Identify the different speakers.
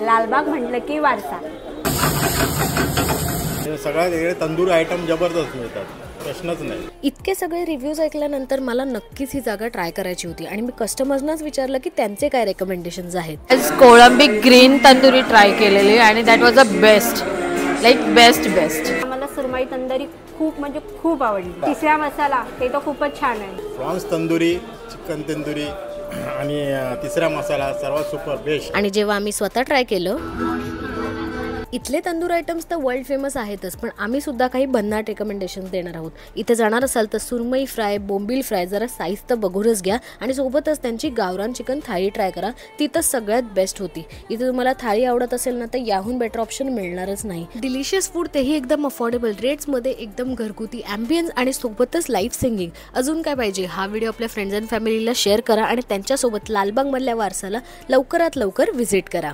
Speaker 1: लालबाग म्हटलं की वारसा.
Speaker 2: सगळ्यात वेगळे तंदूरी आयटम जबरदस्त मिळतात, प्रश्नच नाही.
Speaker 3: इतके सगळे रिव्ह्यूज ऐकल्यानंतर मला नक्कीच ही जागा ट्राय करायची होती आणि मी कस्टमर्सनाच विचारलं की त्यांचे काय रेकमेंडेशन्स आहेत.
Speaker 4: कोळंबी ग्रीन तंदुरी ट्राय केलेली आणि that was a best, like best.
Speaker 1: मला सुरमई तंदुरी खूप म्हणजे खूप आवडली. तिसरा मसाला ते तर खूपच छान आहे.
Speaker 2: प्रॉन्स तंदुरी, चिकन तंदुरी आणि तिसरा मसाला सर्वात सुपर बेस्ट.
Speaker 3: आणि जेव्हा आम्ही स्वतः ट्राय केलं, इथले तंदूर आयटम्स तर वर्ल्ड फेमस आहेतच, पण आम्ही सुद्धा काही भन्नाट रेकमेंडेशन देणार आहोत. इथे जाणार असाल तर सुरमई फ्राय, बोंबील फ्राय जरा साईज तर बघूनच घ्या आणि सोबतच त्यांची गावरान चिकन थाळी ट्राय करा. ती तर सगळ्यात बेस्ट होती. इथे तुम्हाला थाळी आवडत असेल ना तर याहून बेटर ऑप्शन मिळणारच नाही. डिलिशियस फूड, तेही एकदम अफोर्डेबल रेट्समध्ये, एकदम घरगुती ॲम्बियन्स आणि सोबतच लाईव्ह सिंगिंग. अजून काय पाहिजे? हा व्हिडिओ आपल्या फ्रेंड्स अँड फॅमिलीला शेअर करा आणि त्यांच्यासोबत लालबागमधल्या वारसाला लवकरात लवकर व्हिजिट करा.